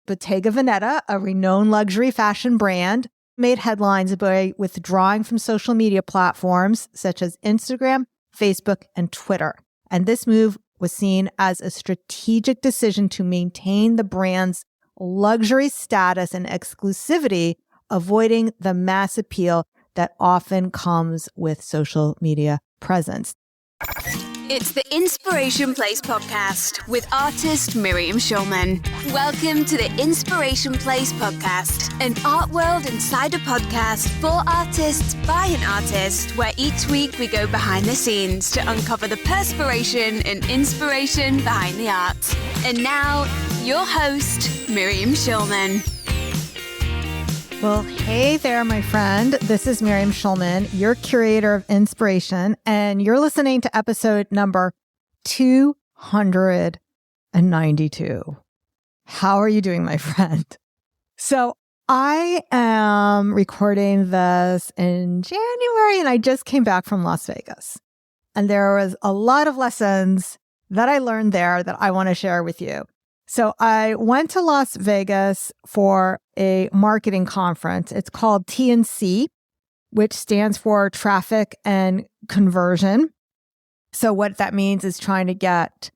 Bottega Veneta, a renowned luxury fashion brand, made headlines by withdrawing from social media platforms such as Instagram, Facebook, and Twitter. And this move was seen as a strategic decision to maintain the brand's luxury status and exclusivity, avoiding the mass appeal that often comes with social media presence. It's the Inspiration Place podcast with artist Miriam Schulman. Welcome to the Inspiration Place podcast, an art world insider podcast for artists by an artist, where each week we go behind the scenes to uncover the perspiration and inspiration behind the art. And now, your host, Miriam Schulman. Well, hey there, my friend. This is Miriam Schulman, your curator of inspiration, and you're listening to episode number 292. How are you doing, my friend? So I am recording this in January, and I just came back from Las Vegas. And there was a lot of lessons that I learned there that I want to share with you. So I went to Las Vegas for a marketing conference. It's called TNC, which stands for Traffic and Conversion. So what that means is trying to get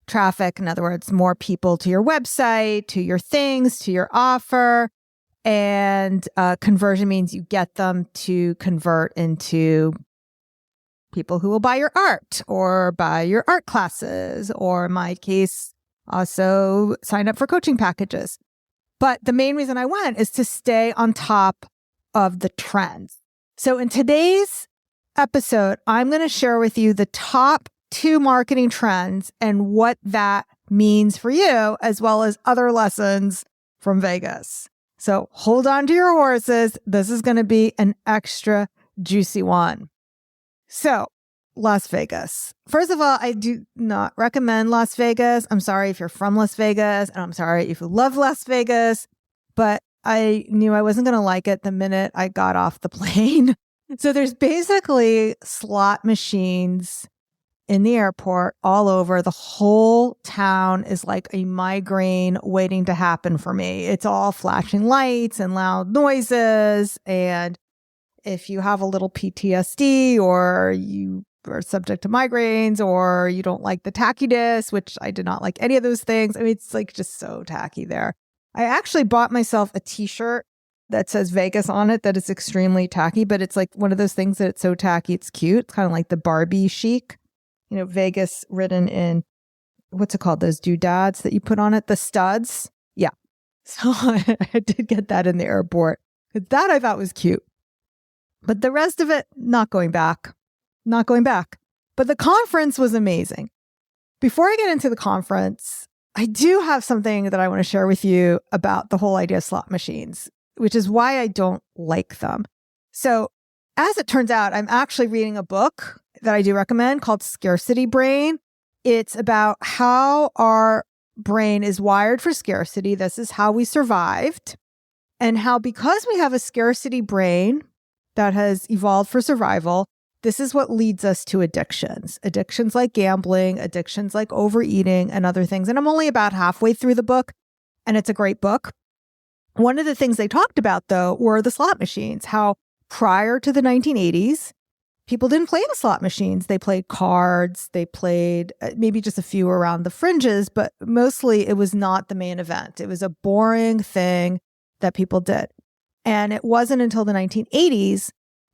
traffic, in other words, more people to your website, to your things, to your offer. And conversion means you get them to convert into people who will buy your art or buy your art classes, or in my case, also sign up for coaching packages. But the main reason I went is to stay on top of the trends. So in today's episode, I'm going to share with you the top 2 marketing trends and what that means for you, as well as other lessons from Vegas. So hold on to your horses. This is going to be an extra juicy one. So Las Vegas. First of all, I do not recommend Las Vegas. I'm sorry if you're from Las Vegas, and I'm sorry if you love Las Vegas, but I knew I wasn't going to like it the minute I got off the plane. So there's basically slot machines in the airport all over. The whole town is like a migraine waiting to happen for me. It's all flashing lights and loud noises. And if you have a little PTSD, or you are subject to migraines, or you don't like the tackiness, which I did not like any of those things. I mean, it's like just so tacky there. I actually bought myself a t-shirt that says Vegas on it that is extremely tacky, but it's like one of those things that it's so tacky, it's cute. It's kind of like the Barbie chic, Vegas written in, what's it called? Those doodads that you put on it, the studs. Yeah. So I did get that in the airport. That I thought was cute. But the rest of it, not going back. But the conference was amazing. Before I get into the conference, I do have something that I want to share with you about the whole idea of slot machines, which is why I don't like them. So as it turns out, I'm actually reading a book that I do recommend called Scarcity Brain. It's about how our brain is wired for scarcity. This is how we survived. And how, because we have a scarcity brain that has evolved for survival, this is what leads us to addictions. Addictions like gambling, addictions like overeating, and other things. And I'm only about halfway through the book, and it's a great book. One of the things they talked about, though, were the slot machines. How prior to the 1980s, people didn't play the slot machines. They played cards. They played maybe just a few around the fringes, but mostly it was not the main event. It was a boring thing that people did. And it wasn't until the 1980s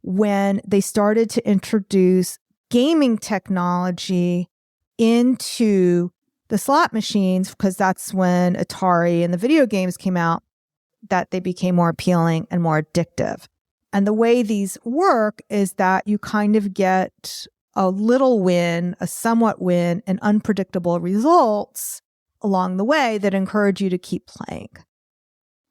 when they started to introduce gaming technology into the slot machines, because that's when Atari and the video games came out, that they became more appealing and more addictive. And the way these work is that you kind of get a little win, a somewhat win, and unpredictable results along the way that encourage you to keep playing.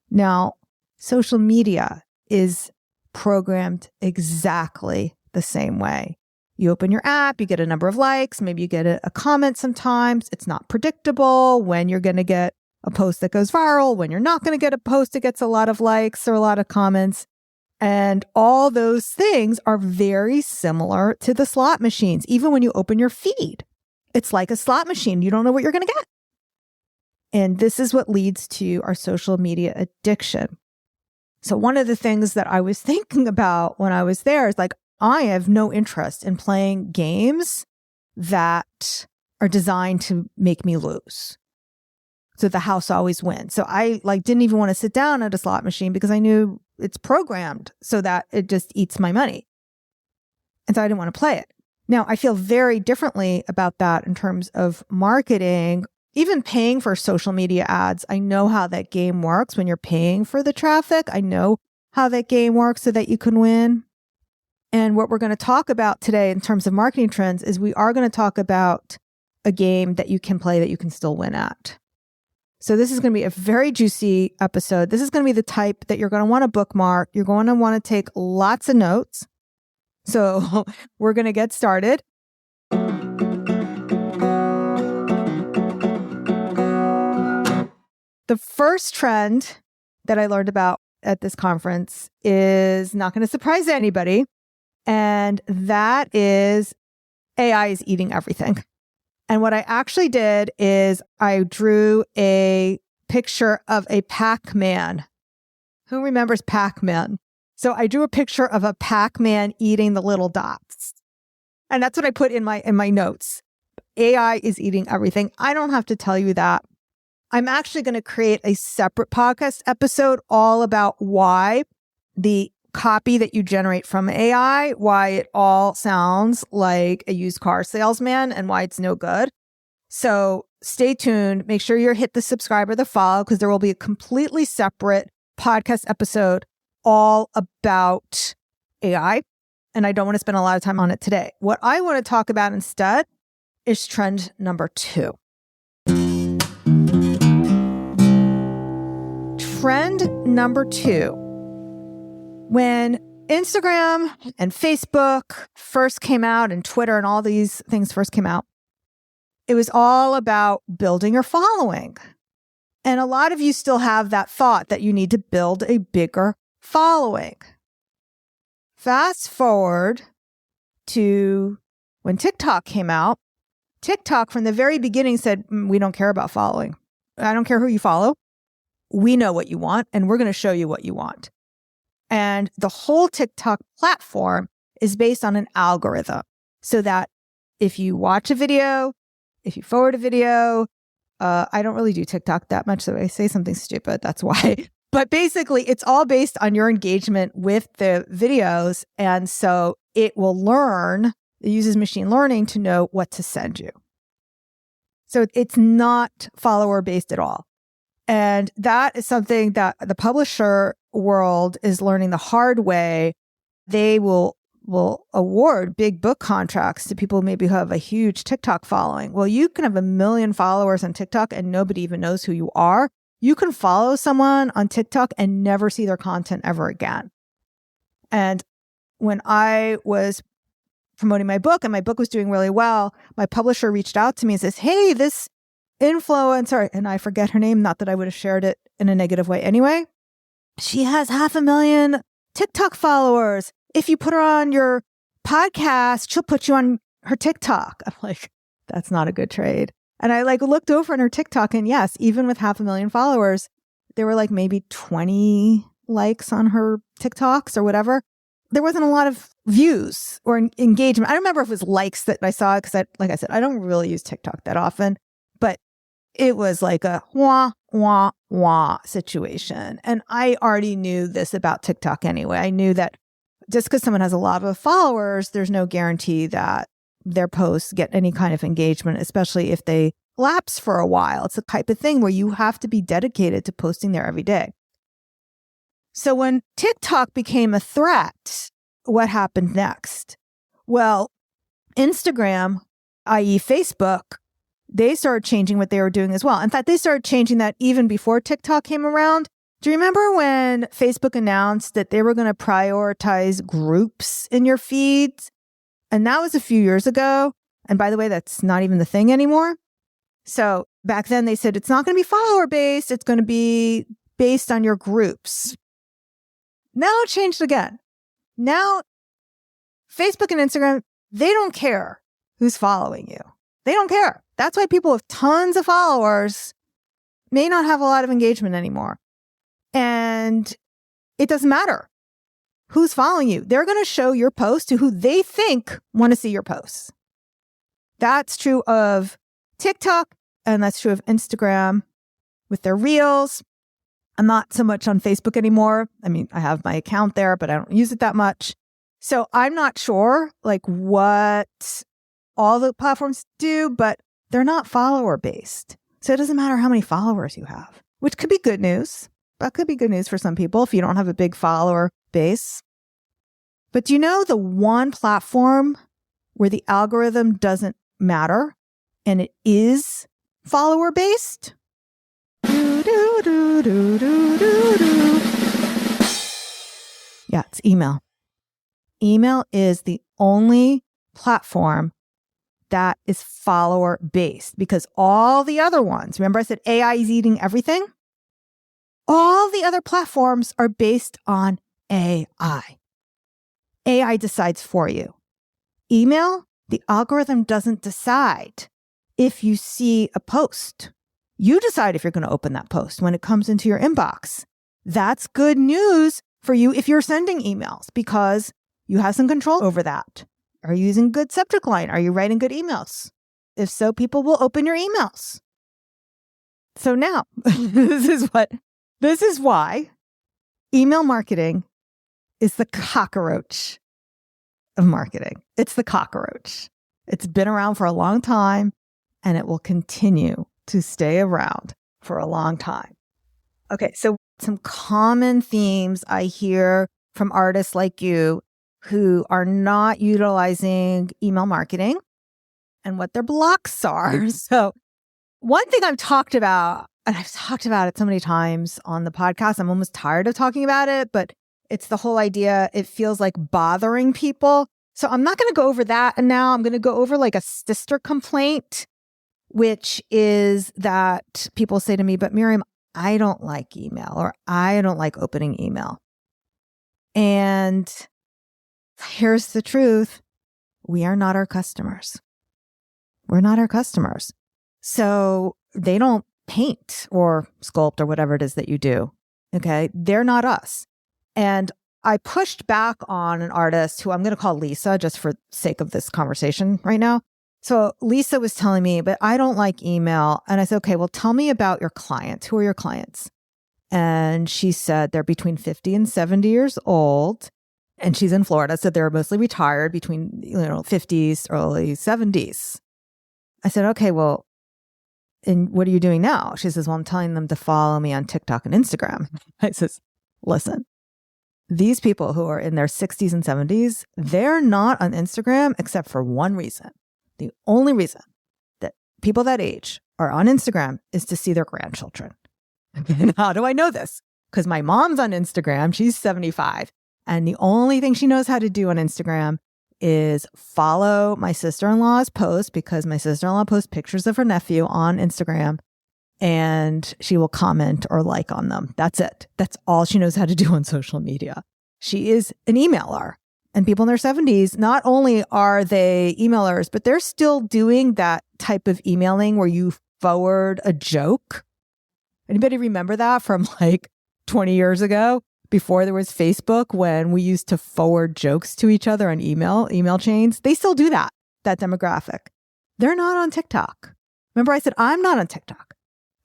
Now, social media is programmed exactly the same way. You open your app, you get a number of likes, maybe you get a comment sometimes. It's not predictable when you're going to get a post that goes viral, when you're not going to get a post that gets a lot of likes or a lot of comments. And all those things are very similar to the slot machines. Even when you open your feed, it's like a slot machine. You don't know what you're going to get. And this is what leads to our social media addiction. So one of the things that I was thinking about when I was there is like, I have no interest in playing games that are designed to make me lose. So the house always wins. So I didn't even want to sit down at a slot machine because I knew it's programmed so that it just eats my money. And so I didn't want to play it. Now I feel very differently about that in terms of marketing, even paying for social media ads. I know how that game works when you're paying for the traffic. I know how that game works so that you can win. And what we're going to talk about today in terms of marketing trends is we are going to talk about a game that you can play that you can still win at. So this is going to be a very juicy episode. This is going to be the type that you're going to want to bookmark. You're going to want to take lots of notes. So we're going to get started. The first trend that I learned about at this conference is not going to surprise anybody. And that is AI is eating everything. And what I actually did is I drew a picture of a Pac-Man. Who remembers Pac-Man? So I drew a picture of a Pac-Man eating the little dots. And that's what I put in my notes. AI is eating everything. I don't have to tell you that. I'm actually going to create a separate podcast episode all about why the copy that you generate from AI, why it all sounds like a used car salesman and why it's no good. So stay tuned. Make sure you hit the subscribe or the follow because there will be a completely separate podcast episode all about AI. And I don't want to spend a lot of time on it today. What I want to talk about instead is trend number 2. Trend number 2. When Instagram and Facebook first came out and Twitter and all these things first came out, it was all about building your following. And a lot of you still have that thought that you need to build a bigger following. Fast forward to when TikTok came out. TikTok from the very beginning said, we don't care about following. I don't care who you follow. We know what you want, and we're going to show you what you want. And the whole TikTok platform is based on an algorithm so that if you watch a video, if you forward a video, I don't really do TikTok that much, so I say something stupid. That's why. But basically, it's all based on your engagement with the videos. And so it will learn, it uses machine learning to know what to send you. So it's not follower-based at all. And that is something that the publisher world is learning the hard way. They will award big book contracts to people who maybe have a huge TikTok following. Well, you can have 1 million followers on TikTok and nobody even knows who you are. You can follow someone on TikTok and never see their content ever again. And when I was promoting my book and my book was doing really well, my publisher reached out to me and says, hey, this influencer, and I forget her name, not that I would have shared it in a negative way anyway. She has 500,000 TikTok followers. If you put her on your podcast, she'll put you on her TikTok. I'm like, that's not a good trade. And I looked over on her TikTok and yes, even with 500,000 followers, there were maybe 20 likes on her TikToks or whatever. There wasn't a lot of views or engagement. I don't remember if it was likes that I saw because like I said, I don't really use TikTok that often, but it was like a wah, wah, wah situation. And I already knew this about TikTok anyway. I knew that just because someone has a lot of followers, there's no guarantee that their posts get any kind of engagement, especially if they lapse for a while. It's the type of thing where you have to be dedicated to posting there every day. So when TikTok became a threat, what happened next? Well, Instagram, i.e. Facebook, they started changing what they were doing as well. In fact, they started changing that even before TikTok came around. Do you remember when Facebook announced that they were going to prioritize groups in your feeds? And that was a few years ago. And by the way, that's not even the thing anymore. So back then they said, it's not going to be follower based. It's going to be based on your groups. Now it changed again. Now Facebook and Instagram, they don't care who's following you. They don't care. That's why people with tons of followers may not have a lot of engagement anymore. And it doesn't matter who's following you. They're going to show your post to who they think want to see your posts. That's true of TikTok, and that's true of Instagram with their reels. I'm not so much on Facebook anymore. I mean, I have my account there, but I don't use it that much. So I'm not sure what all the platforms do, but they're not follower based. So it doesn't matter how many followers you have, which could be good news. That could be good news for some people if you don't have a big follower base. But do you know the one platform where the algorithm doesn't matter and it is follower based? Yeah, it's email. Email is the only platform that is follower based because all the other ones, remember I said AI is eating everything? All the other platforms are based on AI. AI decides for you. Email, the algorithm doesn't decide if you see a post. You decide if you're going to open that post when it comes into your inbox. That's good news for you if you're sending emails because you have some control over that. Are you using good subject line? Are you writing good emails? If so, people will open your emails. So now, this is why email marketing is the cockroach of marketing. It's the cockroach. It's been around for a long time and it will continue to stay around for a long time. Okay, so some common themes I hear from artists like you who are not utilizing email marketing and what their blocks are. So one thing I've talked about, and I've talked about it so many times on the podcast, I'm almost tired of talking about it, but it's the whole idea, it feels like bothering people. So I'm not going to go over that. And now I'm going to go over like a sister complaint, which is that people say to me, but Miriam, I don't like email or I don't like opening email. And here's the truth. We are not our customers. We're not our customers. So they don't paint or sculpt or whatever it is that you do. Okay. They're not us. And I pushed back on an artist who I'm going to call Lisa just for sake of this conversation right now. So Lisa was telling me, but I don't like email. And I said, okay, well, tell me about your clients. Who are your clients? And she said they're between 50 and 70 years old. And she's in Florida. So they're mostly retired between, 50s, early 70s. I said, okay, well, and what are you doing now? She says, well, I'm telling them to follow me on TikTok and Instagram. I says, listen, these people who are in their 60s and 70s, they're not on Instagram except for one reason. The only reason that people that age are on Instagram is to see their grandchildren. And how do I know this? Because my mom's on Instagram. She's 75. And the only thing she knows how to do on Instagram is follow my sister-in-law's post because my sister-in-law posts pictures of her nephew on Instagram and she will comment or like on them. That's it. That's all she knows how to do on social media. She is an emailer. And people in their 70s, not only are they emailers, but they're still doing that type of emailing where you forward a joke. Anybody remember that from 20 years ago? Before there was Facebook, when we used to forward jokes to each other on email chains, they still do that demographic. They're not on TikTok. Remember I said, I'm not on TikTok.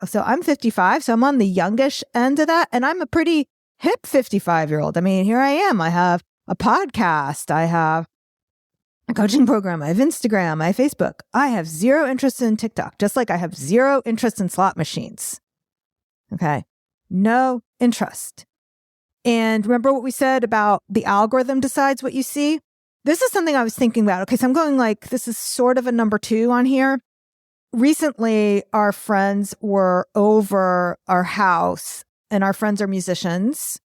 So I'm 55, so I'm on the youngish end of that. And I'm a pretty hip 55-year-old. I mean, here I am. I have a podcast. I have a coaching program. I have Instagram. I have Facebook. I have zero interest in TikTok, just like I have zero interest in slot machines. Okay. No interest. And remember what we said about the algorithm decides what you see? This is something I was thinking about. Okay, so I'm going this is sort of a number 2 on here. Recently, our friends were over our house and our friends are musicians.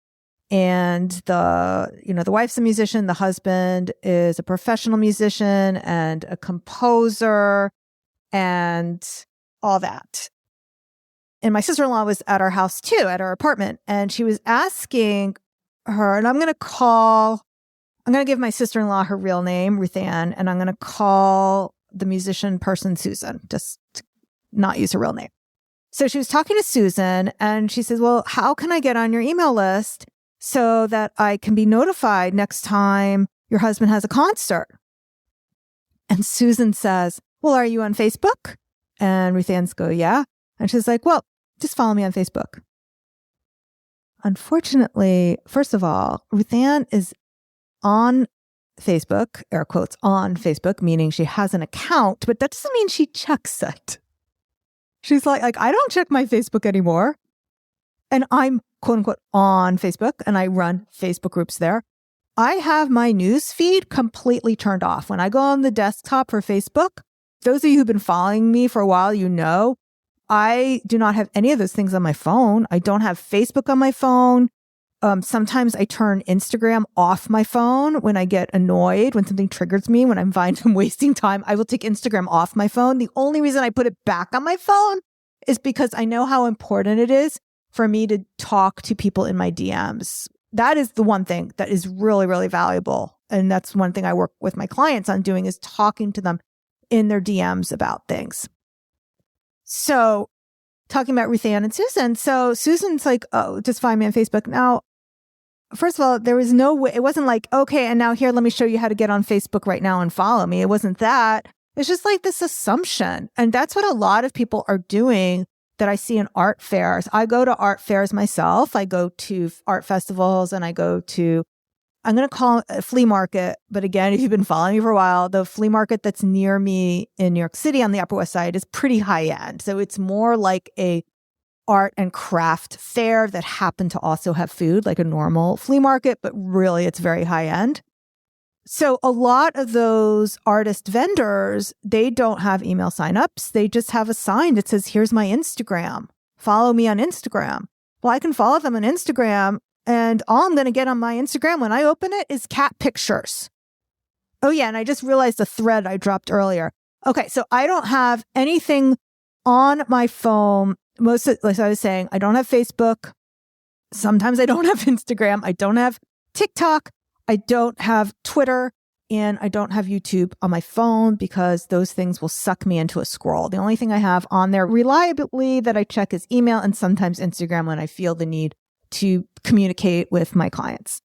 And the wife's a musician. The husband is a professional musician and a composer and all that. And my sister-in-law was at our house too, at our apartment. And she was asking her, and I'm going to give my sister-in-law her real name, Ruth Ann, and I'm going to call the musician person Susan, just to not use her real name. So she was talking to Susan and she says, well, how can I get on your email list so that I can be notified next time your husband has a concert? And Susan says, well, are you on Facebook? And Ruth Ann's go, yeah. And she's like, well, just follow me on Facebook. Unfortunately, first of all, Ruth Ann is on Facebook, air quotes, on Facebook, meaning she has an account, but that doesn't mean she checks it. She's like, I don't check my Facebook anymore. And I'm quote unquote on Facebook and I run Facebook groups there. I have my news feed completely turned off. When I go on the desktop for Facebook, those of you who've been following me for a while, you know, I do not have any of those things on my phone. I don't have Facebook on my phone. Sometimes I turn Instagram off my phone when I get annoyed, when something triggers me, when I find I'm wasting time. I will take Instagram off my phone. The only reason I put it back on my phone is because I know how important it is for me to talk to people in my DMs. That is the one thing that is really, really valuable. And that's one thing I work with my clients on doing is talking to them in their DMs about things. So talking about Ruth Ann and Susan. So Susan's like, oh, just find me on Facebook. Now, first of all, there was no way. It wasn't like, okay, and now here, let me show you how to get on Facebook right now and follow me. It wasn't that. It's just like this assumption. And that's what a lot of people are doing that I see in art fairs. I go to art fairs myself. I go to art festivals and I go to, I'm going to call it a flea market. But again, if you've been following me for a while, the flea market that's near me in New York City on the Upper West Side is pretty high end. So it's more like a art and craft fair that happen to also have food, like a normal flea market, but really it's very high end. So a lot of those artist vendors, they don't have email signups. They just have a sign that says, here's my Instagram. Follow me on Instagram. Well, I can follow them on Instagram, and all I'm going to get on my Instagram when I open it is cat pictures. Oh yeah, and I just realized the thread I dropped earlier. Okay, so I don't have anything on my phone. Like I was saying, I don't have Facebook. Sometimes I don't have Instagram. I don't have TikTok. I don't have Twitter, and I don't have YouTube on my phone because those things will suck me into a scroll. The only thing I have on there reliably that I check is email and sometimes Instagram when I feel the need to communicate with my clients.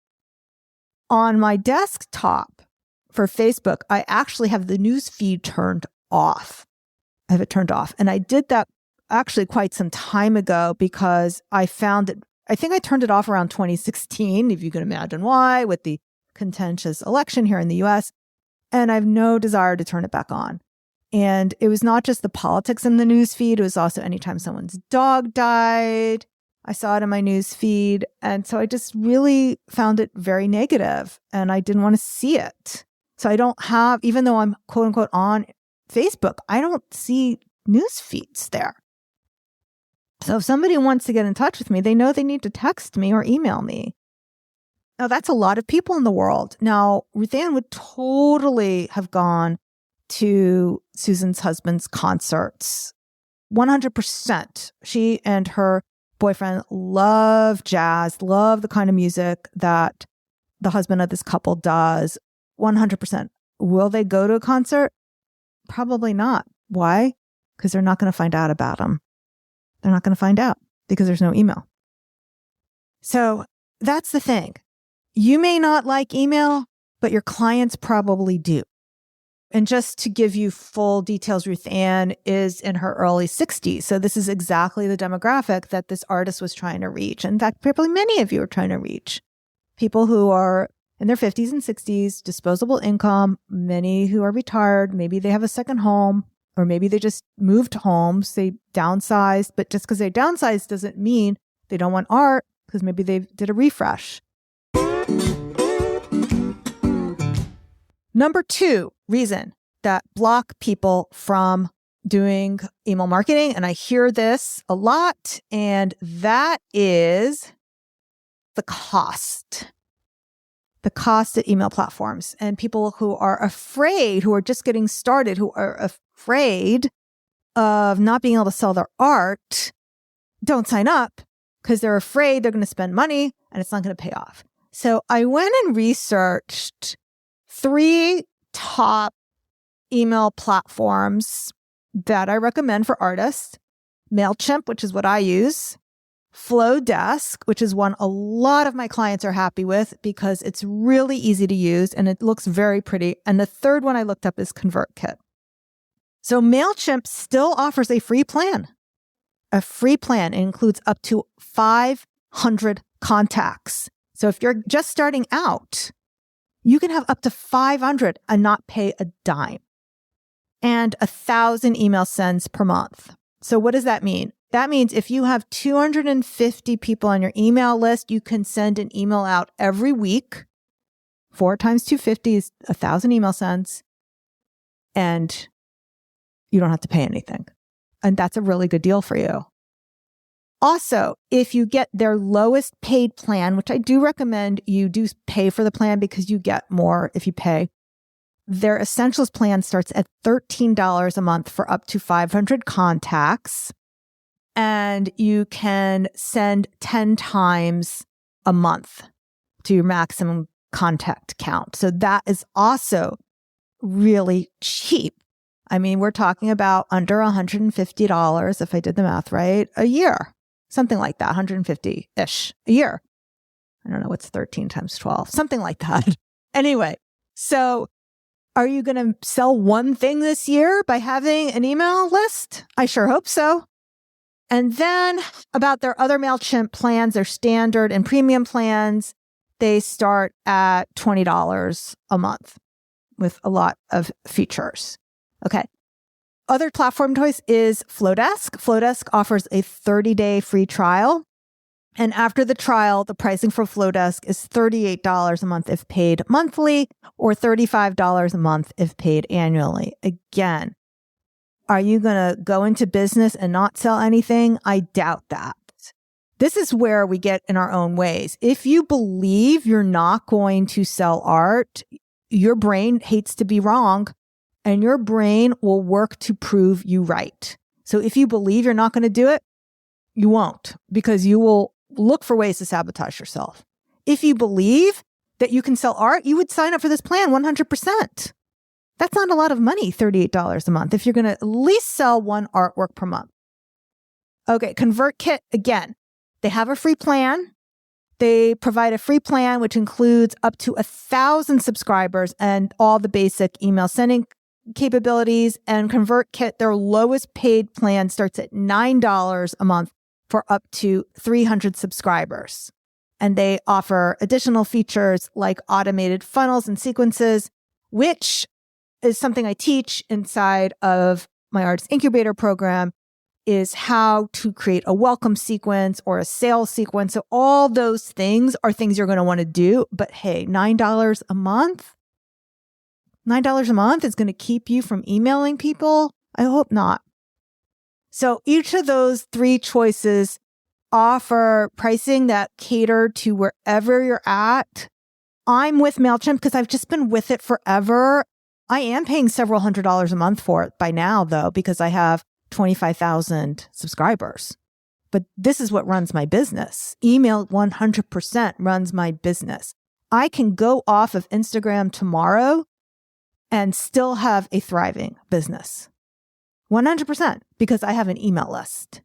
On my desktop for Facebook, I actually have the news feed turned off. I have it turned off. And I did that actually quite some time ago because I found that I think I turned it off around 2016, if you can imagine why, with the contentious election here in the US. And I have no desire to turn it back on. And it was not just the politics in the news feed. It was also anytime someone's dog died, I saw it in my news feed. And so I just really found it very negative and I didn't want to see it. So I don't have, even though I'm quote unquote on Facebook, I don't see news feeds there. So if somebody wants to get in touch with me, they know they need to text me or email me. Now, that's a lot of people in the world. Now, Ruth Ann would totally have gone to Susan's husband's concerts. 100%. She and her boyfriend love jazz, love the kind of music that the husband of this couple does. 100%. Will they go to a concert? Probably not. Why? Because they're not going to find out about him. They're not going to find out because there's no email. So that's the thing. You may not like email, but your clients probably do. And just to give you full details, Ruth Ann is in her early 60s. So this is exactly the demographic that this artist was trying to reach. In fact, probably many of you are trying to reach. People who are in their 50s and 60s, disposable income, many who are retired, maybe they have a second home, or maybe they just moved homes, they downsized. But just because they downsized doesn't mean they don't want art, because maybe they did a refresh. Number 2 reason that block people from doing email marketing, and I hear this a lot, and that is the cost. The cost at email platforms. And people who are afraid, who are just getting started, who are afraid of not being able to sell their art, don't sign up because they're afraid they're going to spend money and it's not going to pay off. So I went and researched 3 top email platforms that I recommend for artists. MailChimp, which is what I use, Flowdesk, which is one a lot of my clients are happy with because it's really easy to use and it looks very pretty. And the third one I looked up is ConvertKit. So MailChimp still offers a free plan. A free plan. It includes up to 500 contacts. So if you're just starting out, you can have up to 500 and not pay a dime. And 1,000 email sends per month. So what does that mean? That means if you have 250 people on your email list, you can send an email out every week. 4 times 250 is 1,000 email sends. And you don't have to pay anything. And that's a really good deal for you. Also, if you get their lowest paid plan, which I do recommend you do pay for the plan because you get more if you pay, their Essentials plan starts at $13 a month for up to 500 contacts. And you can send 10 times a month to your maximum contact count. So that is also really cheap. I mean, we're talking about under $150, if I did the math right, a year. Something like that, 150-ish a year. I don't know, what's 13 times 12? Something like that. Anyway, so are you going to sell one thing this year by having an email list? I sure hope so. And then about their other MailChimp plans, their standard and premium plans, they start at $20 a month with a lot of features. Okay. Other platform choice is Flowdesk. Flowdesk offers a 30-day free trial. And after the trial, the pricing for Flowdesk is $38 a month if paid monthly or $35 a month if paid annually. Again, are you going to go into business and not sell anything? I doubt that. This is where we get in our own ways. If you believe you're not going to sell art, your brain hates to be wrong. And your brain will work to prove you right. So if you believe you're not going to do it, you won't, because you will look for ways to sabotage yourself. If you believe that you can sell art, you would sign up for this plan 100%. That's not a lot of money, $38 a month, if you're going to at least sell one artwork per month. Okay, ConvertKit, again, they have a free plan. They provide a free plan, which includes up to 1,000 subscribers and all the basic email sending capabilities. And ConvertKit, their lowest paid plan starts at $9 a month for up to 300 subscribers. And they offer additional features like automated funnels and sequences, which is something I teach inside of my Artist Incubator program, is how to create a welcome sequence or a sales sequence. So all those things are things you're going to want to do. But hey, $9 a month? $9 a month is going to keep you from emailing people? I hope not. So each of those 3 choices offer pricing that cater to wherever you're at. I'm with MailChimp because I've just been with it forever. I am paying several $100s a month for it by now, though, because I have 25,000 subscribers. But this is what runs my business. Email 100% runs my business. I can go off of Instagram tomorrow and still have a thriving business. 100% because I have an email list.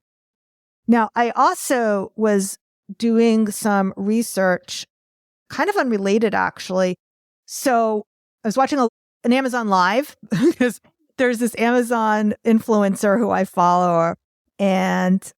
Now, I also was doing some research, kind of unrelated actually. So I was watching an Amazon Live because there's this Amazon influencer who I follow, and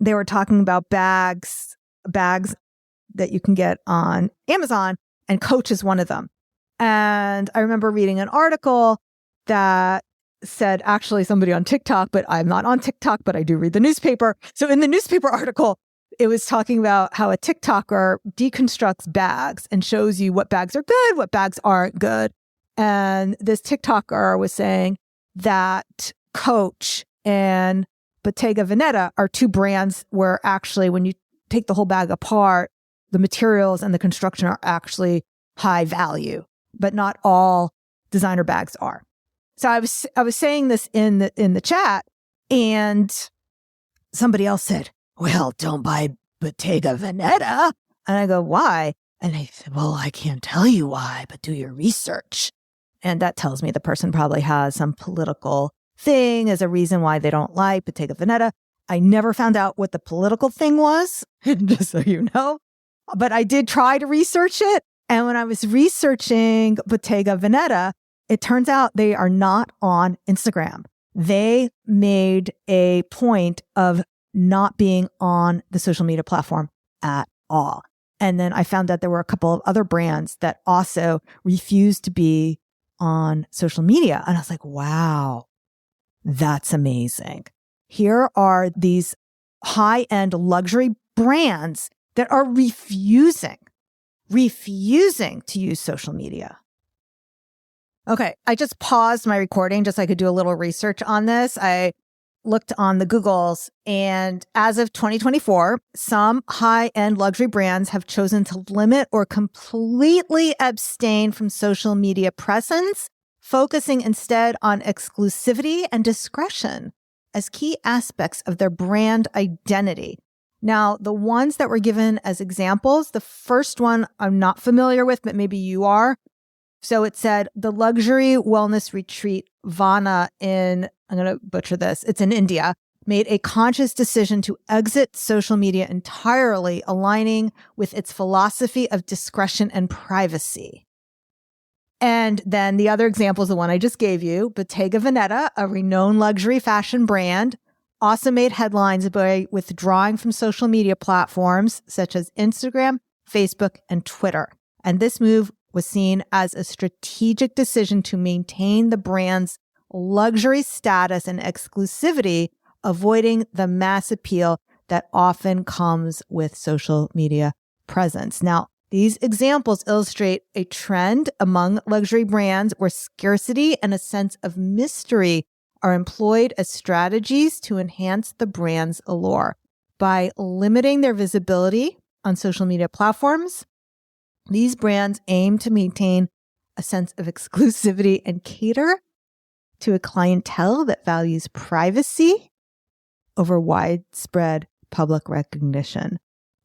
they were talking about bags that you can get on Amazon, and Coach is one of them. And I remember reading an article that said, actually somebody on TikTok, but I'm not on TikTok, but I do read the newspaper. So in the newspaper article, it was talking about how a TikToker deconstructs bags and shows you what bags are good, what bags aren't good. And this TikToker was saying that Coach and Bottega Veneta are 2 brands where actually when you take the whole bag apart, the materials and the construction are actually high value, but not all designer bags are. So I was saying this in the chat, and somebody else said, "Well, don't buy Bottega Veneta." And I go, "Why?" And they said, "Well, I can't tell you why, but do your research." And that tells me the person probably has some political thing as a reason why they don't like Bottega Veneta. I never found out what the political thing was, just so you know. But I did try to research it. And when I was researching Bottega Veneta, it turns out they are not on Instagram. They made a point of not being on the social media platform at all. And then I found that there were a couple of other brands that also refused to be on social media. And I was like, wow, that's amazing. Here are these high-end luxury brands that are refusing to use social media. Okay, I just paused my recording just so I could do a little research on this. I looked on the Googles, and as of 2024, some high-end luxury brands have chosen to limit or completely abstain from social media presence, focusing instead on exclusivity and discretion as key aspects of their brand identity. Now, the ones that were given as examples, the first one I'm not familiar with, but maybe you are. So it said the luxury wellness retreat Vana in, I'm going to butcher this, it's in India, made a conscious decision to exit social media entirely, aligning with its philosophy of discretion and privacy. And then the other example is the one I just gave you, Bottega Veneta, a renowned luxury fashion brand, also made headlines by withdrawing from social media platforms such as Instagram, Facebook, and Twitter. And this move was seen as a strategic decision to maintain the brand's luxury status and exclusivity, avoiding the mass appeal that often comes with social media presence. Now, these examples illustrate a trend among luxury brands where scarcity and a sense of mystery are employed as strategies to enhance the brand's allure. By limiting their visibility on social media platforms, these brands aim to maintain a sense of exclusivity and cater to a clientele that values privacy over widespread public recognition.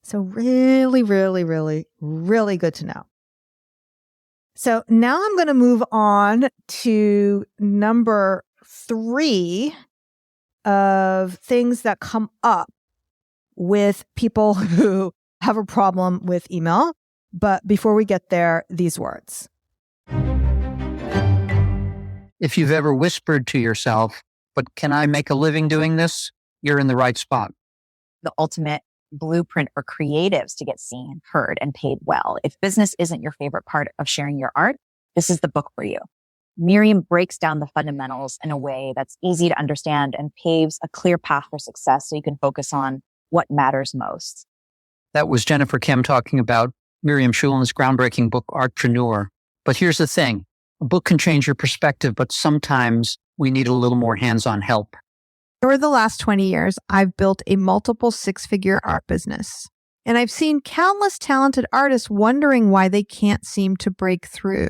So really, really, really, really good to know. So now I'm going to move on to number 3 of things that come up with people who have a problem with email. But before we get there, these words. If you've ever whispered to yourself, but can I make a living doing this? You're in the right spot. The ultimate blueprint for creatives to get seen, heard, and paid well. If business isn't your favorite part of sharing your art, this is the book for you. Miriam breaks down the fundamentals in a way that's easy to understand and paves a clear path for success so you can focus on what matters most. That was Jennifer Kim talking about Miriam Schulen's groundbreaking book, Artpreneur. But here's the thing. A book can change your perspective, but sometimes we need a little more hands-on help. Over the last 20 years, I've built a multiple 6-figure art business. And I've seen countless talented artists wondering why they can't seem to break through.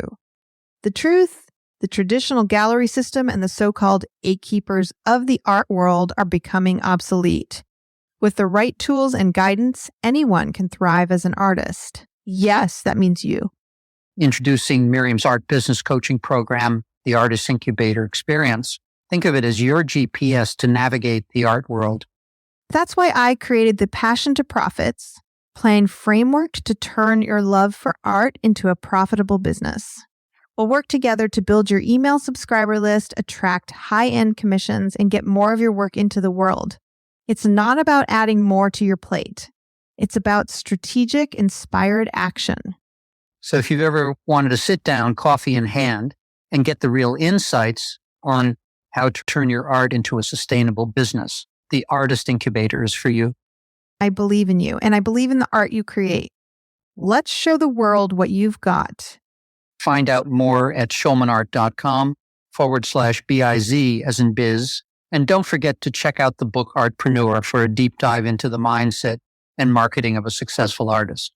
The truth, the traditional gallery system and the so-called gatekeepers of the art world are becoming obsolete. With the right tools and guidance, anyone can thrive as an artist. Yes, that means you. Introducing Miriam's art business coaching program, the Artist Incubator Experience. Think of it as your GPS to navigate the art world. That's why I created the Passion to Profits plan framework to turn your love for art into a profitable business. We'll work together to build your email subscriber list, attract high-end commissions, and get more of your work into the world. It's not about adding more to your plate. It's about strategic, inspired action. So if you've ever wanted to sit down, coffee in hand, and get the real insights on how to turn your art into a sustainable business, the Artist Incubator is for you. I believe in you, and I believe in the art you create. Let's show the world what you've got. Find out more at schulmanart.com/BIZ as in biz. And don't forget to check out the book Artpreneur for a deep dive into the mindset and marketing of a successful artist.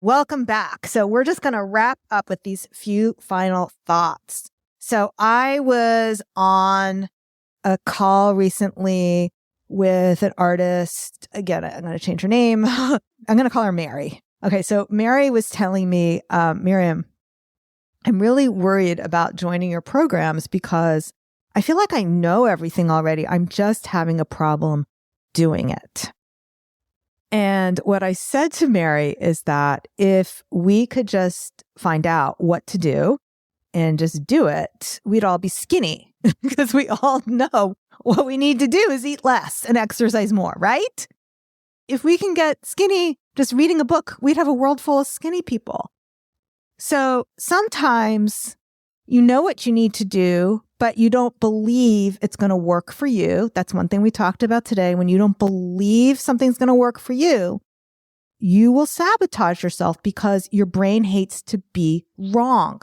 Welcome back. So we're just going to wrap up with these few final thoughts. So I was on a call recently with an artist. Again, I'm going to change her name. I'm going to call her Mary. Okay, so Mary was telling me, Miriam, I'm really worried about joining your programs because I feel like I know everything already. I'm just having a problem doing it. And what I said to Mary is that if we could just find out what to do and just do it, we'd all be skinny because we all know what we need to do is eat less and exercise more, right? If we can get skinny just reading a book, we'd have a world full of skinny people. So sometimes you know what you need to do, but you don't believe it's going to work for you. That's one thing we talked about today. When you don't believe something's going to work for you, you will sabotage yourself because your brain hates to be wrong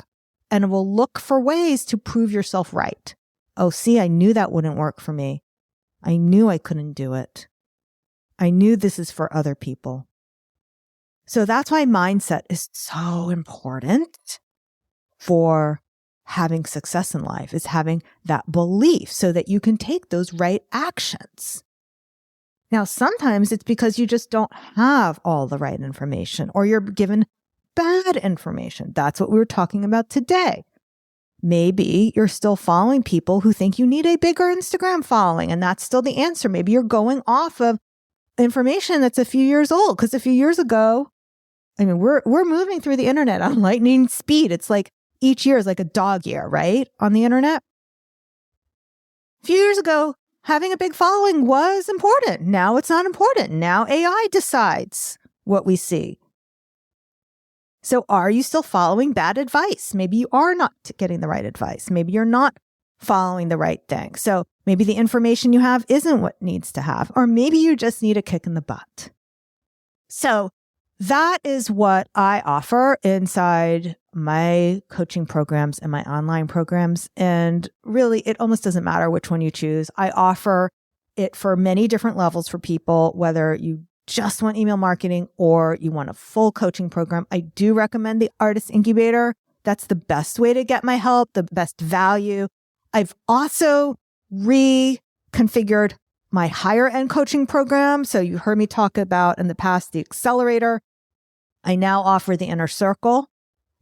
and it will look for ways to prove yourself right. Oh, see, I knew that wouldn't work for me. I knew I couldn't do it. I knew this is for other people. So that's why mindset is so important for having success in life, is having that belief so that you can take those right actions. Now, sometimes it's because you just don't have all the right information or you're given bad information. That's what we were talking about today. Maybe you're still following people who think you need a bigger Instagram following, and that's still the answer. Maybe you're going off of information that's a few years old, because a few years ago, I mean, we're moving through the internet on lightning speed. It's like each year is like a dog year, right? On the internet. A few years ago, having a big following was important. Now it's not important. Now AI decides what we see. So are you still following bad advice? Maybe you are not getting the right advice. Maybe you're not following the right thing. So maybe the information you have isn't what needs to have, or maybe you just need a kick in the butt. So that is what I offer inside my coaching programs and my online programs. And really, it almost doesn't matter which one you choose. I offer it for many different levels for people, whether you just want email marketing or you want a full coaching program. I do recommend the Artist Incubator. That's the best way to get my help, the best value. I've also reconfigured my higher end coaching program. So you heard me talk about in the past, the Accelerator. I now offer the Inner Circle.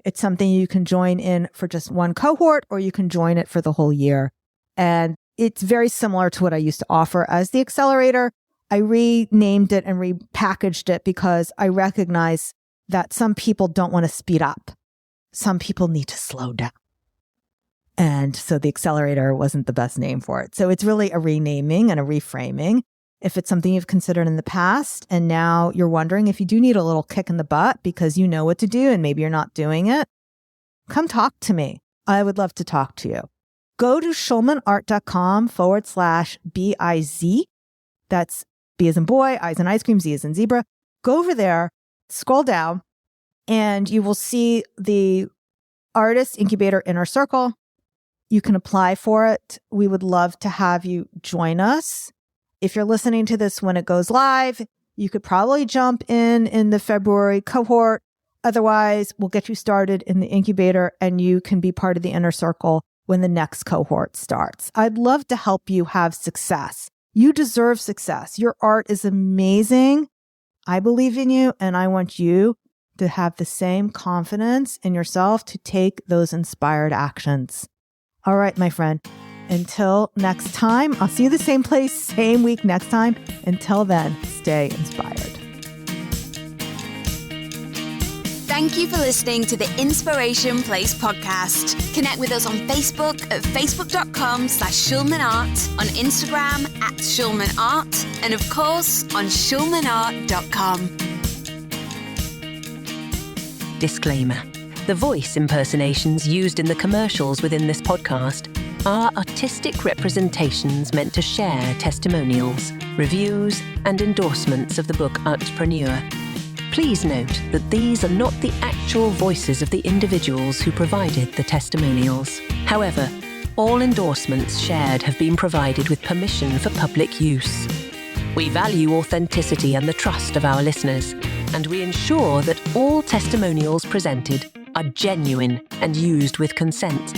It's something you can join in for just one cohort, or you can join it for the whole year. And it's very similar to what I used to offer as the Accelerator. I renamed it and repackaged it because I recognize that some people don't want to speed up. Some people need to slow down. And so the Accelerator wasn't the best name for it. So it's really a renaming and a reframing. If it's something you've considered in the past and now you're wondering if you do need a little kick in the butt because you know what to do and maybe you're not doing it, come talk to me. I would love to talk to you. Go to schulmanart.com/BIZ. That's B as in boy, I as in ice cream, Z as in zebra. Go over there, scroll down, and you will see the Artist Incubator Inner Circle. You can apply for it. We would love to have you join us. If you're listening to this when it goes live, you could probably jump in the February cohort. Otherwise, we'll get you started in the incubator and you can be part of the Inner Circle when the next cohort starts. I'd love to help you have success. You deserve success. Your art is amazing. I believe in you, and I want you to have the same confidence in yourself to take those inspired actions. All right, my friend. Until next time, I'll see you the same place, same week next time. Until then, stay inspired. Thank you for listening to the Inspiration Place podcast. Connect with us on Facebook at facebook.com/SchulmanArt, on Instagram @SchulmanArt, and of course on schulmanart.com. Disclaimer. The voice impersonations used in the commercials within this podcast are artistic representations meant to share testimonials, reviews, and endorsements of the book Artpreneur. Please note that these are not the actual voices of the individuals who provided the testimonials. However, all endorsements shared have been provided with permission for public use. We value authenticity and the trust of our listeners, and we ensure that all testimonials presented are genuine and used with consent.